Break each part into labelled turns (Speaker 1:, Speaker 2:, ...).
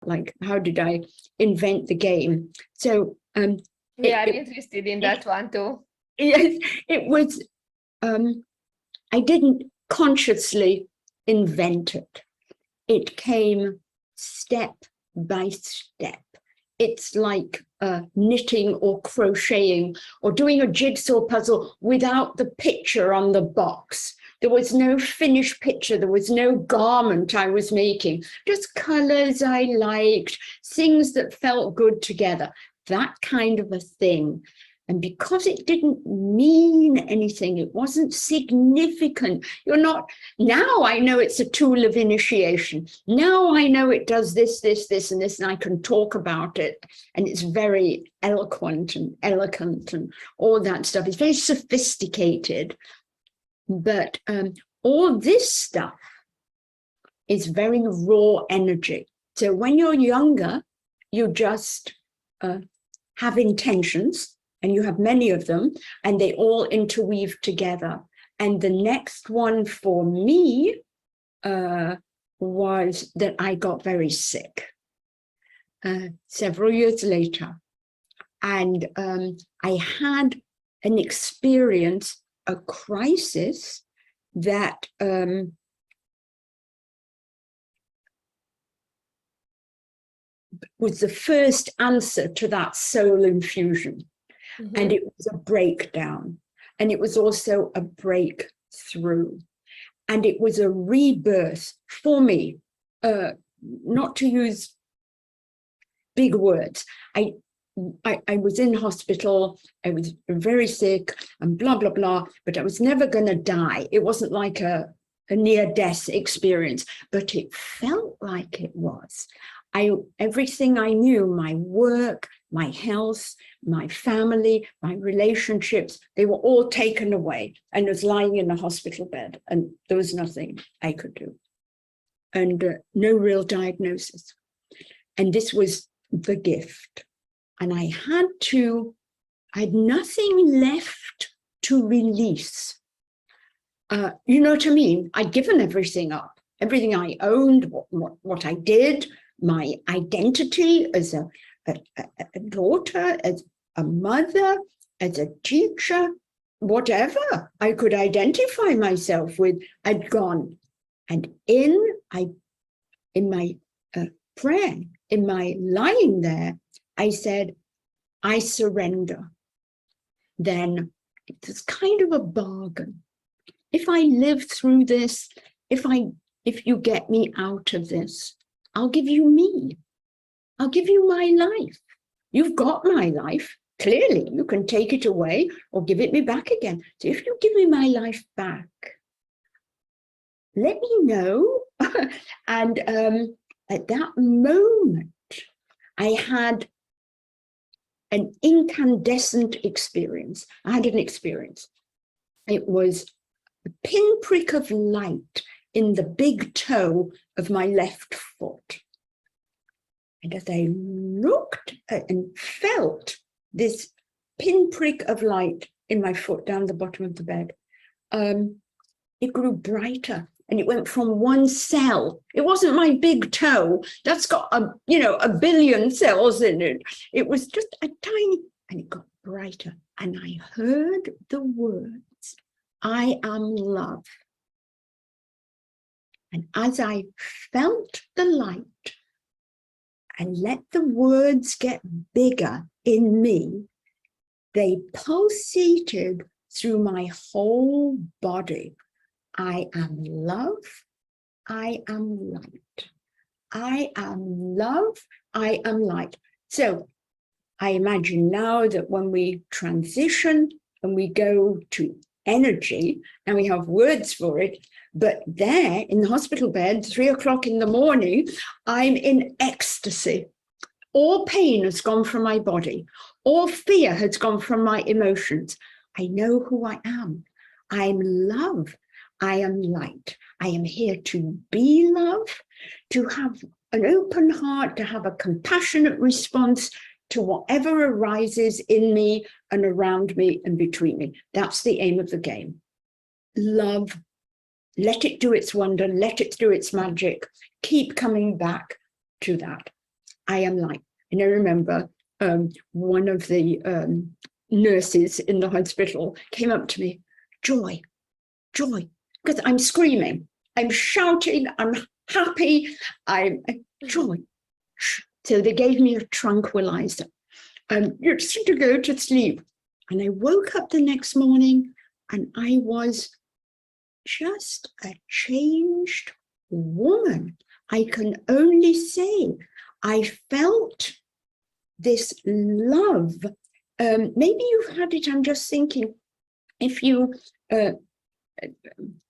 Speaker 1: like, how did I invent the game? So
Speaker 2: we are interested in that one too.
Speaker 1: Yes, it was, I didn't consciously invent it. It came step by step. It's like knitting or crocheting or doing a jigsaw puzzle without the picture on the box. There was no finished picture. There was no garment I was making, just colors I liked, things that felt good together, that kind of a thing. And because it didn't mean anything, it wasn't significant. You're not, now I know it's a tool of initiation. Now I know it does this, this, this, and this, and I can talk about it. And it's very eloquent and elegant and all that stuff. It's very sophisticated. But all this stuff is very raw energy. So when you're younger, you just have intentions. And you have many of them, and they all interweave together. And the next one for me was that I got very sick several years later. And I had an experience, a crisis that was the first answer to that soul infusion. Mm-hmm. And it was a breakdown, and it was also a breakthrough, and it was a rebirth for me, not to use big words. I was in hospital, I was very sick and blah, blah, blah, but I was never going to die. It wasn't like a near-death experience, but it felt like it was. Everything I knew, my work, my health, my family, my relationships, they were all taken away, and I was lying in a hospital bed, and there was nothing I could do, and no real diagnosis. And this was the gift. And I had nothing left to release. You know what I mean? I'd given everything up, everything I owned, what I did, my identity as a daughter, as a mother, as a teacher, whatever I could identify myself with, I'd gone. And in my prayer, in my lying there, I said, I surrender. Then it's kind of a bargain. If I live through this, if you get me out of this, I'll give you me. I'll give you my life. You've got my life. Clearly, you can take it away or give it me back again. So if you give me my life back, let me know. And at that moment, I had an incandescent experience. I had an experience. It was a pinprick of light in the big toe of my left foot. And as I looked and felt this pinprick of light in my foot down the bottom of the bed, it grew brighter, and it went from one cell. It wasn't my big toe. That's got a billion cells in it. It was just a tiny, and it got brighter. And I heard the words, I am love. And as I felt the light and let the words get bigger in me, they pulsated through my whole body. I am love. I am light. I am love. I am light. So I imagine now that when we transition and we go to energy, and we have words for it, but there in the hospital bed, 3 o'clock in the morning, I'm in ecstasy. All pain has gone from my body. All fear has gone from my emotions. I know who I am. I'm love. I am light. I am here to be love, to have an open heart, to have a compassionate response to whatever arises in me and around me and between me. That's the aim of the game. Love, let it do its wonder, let it do its magic. Keep coming back to that. I am like, and I remember one of the nurses in the hospital came up to me, Joy, because I'm screaming, I'm shouting, I'm happy, I'm Joy. So they gave me a tranquilizer. You're just to go to sleep. And I woke up the next morning and I was just a changed woman. I can only say I felt this love. Maybe you've had it, I'm just thinking, if you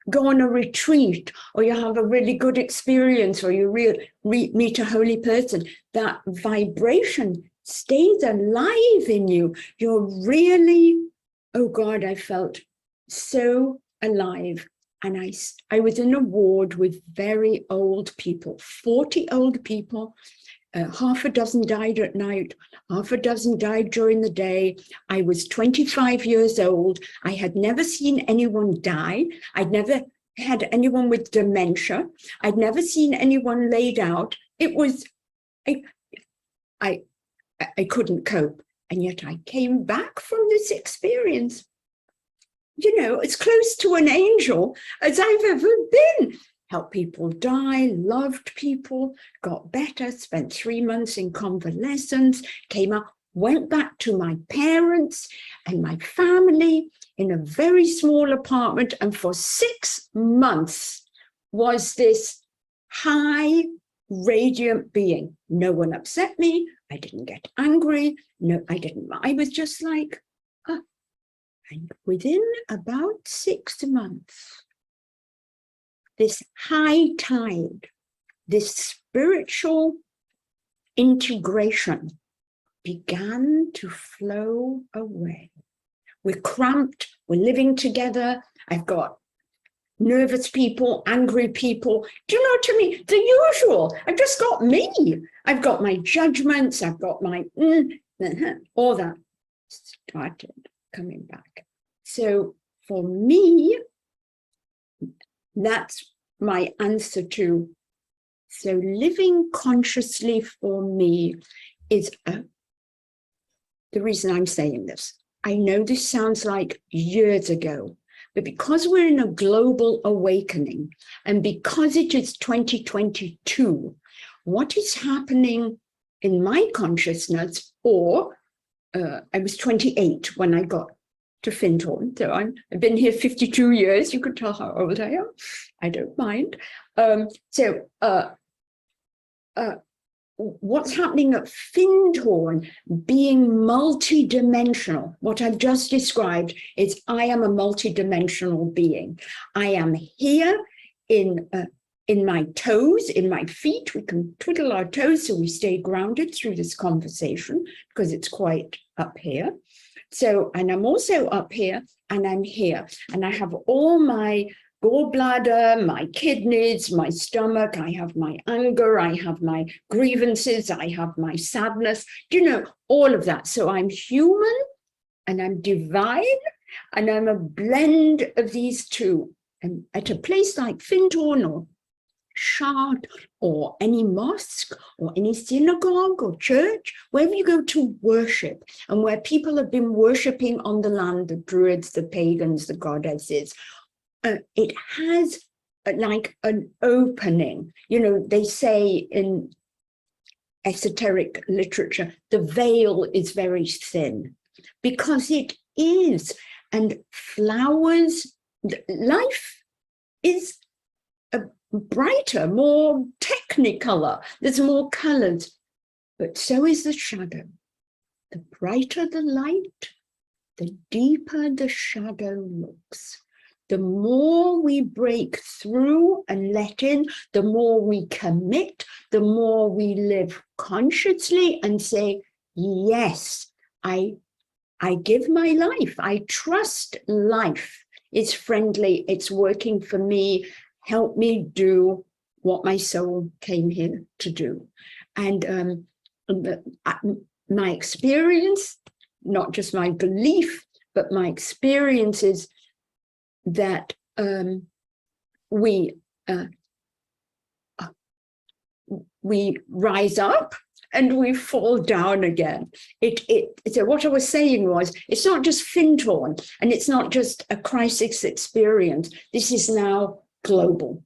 Speaker 1: go on a retreat or you have a really good experience or you meet a holy person, that vibration stays alive in you. You're really, oh God, I felt so alive. And I was in a ward with very old people, 40 old people. Half a dozen died at night, half a dozen died during the day. I was 25 years old. I had never seen anyone die. I'd never had anyone with dementia. I'd never seen anyone laid out. It was, I couldn't cope. And yet I came back from this experience, you know, as close to an angel as I've ever been. Helped people die, loved people, got better, spent 3 months in convalescence, came out, went back to my parents and my family in a very small apartment. And for 6 months was this high, radiant being. No one upset me. I didn't get angry. No, I didn't. I was just like, oh. And within about 6 months, this high tide, this spiritual integration began to flow away. We're cramped, we're living together. I've got nervous people, angry people. Do you know what I mean? The usual. I've just got me. I've got my judgments, I've got my, all that started coming back. So for me, that's my answer to, so living consciously for me is the reason I'm saying this. I know this sounds like years ago, but because we're in a global awakening and because it is 2022, what is happening in my consciousness, or I was 28 when I got to Findhorn, so I've been here 52 years. You could tell how old I am. I don't mind. What's happening at Findhorn, being multidimensional, what I've just described is I am a multidimensional being. I am here in my toes, in my feet. We can twiddle our toes so we stay grounded through this conversation because it's quite up here. So, and I'm also up here and I'm here and I have all my gallbladder, my kidneys, my stomach, I have my anger, I have my grievances, I have my sadness, you know, all of that. So I'm human and I'm divine and I'm a blend of these two. And at a place like Findhorn or Shard or any mosque or any synagogue or church, wherever you go to worship and where people have been worshipping on the land, the druids, the pagans, the goddesses, it has like an opening. You know, they say in esoteric literature, the veil is very thin because it is. And flowers, life is brighter, more technicolor. There's more colors, but so is the shadow. The brighter the light, the deeper the shadow looks. The more we break through and let in, the more we commit, the more we live consciously and say, yes, I give my life. I trust life is friendly. It's working for me. Help me do what my soul came here to do. And my experience, not just my belief, but my experience is that we rise up and we fall down again. So what I was saying was, it's not just Findhorn, and it's not just a crisis experience. This is now global.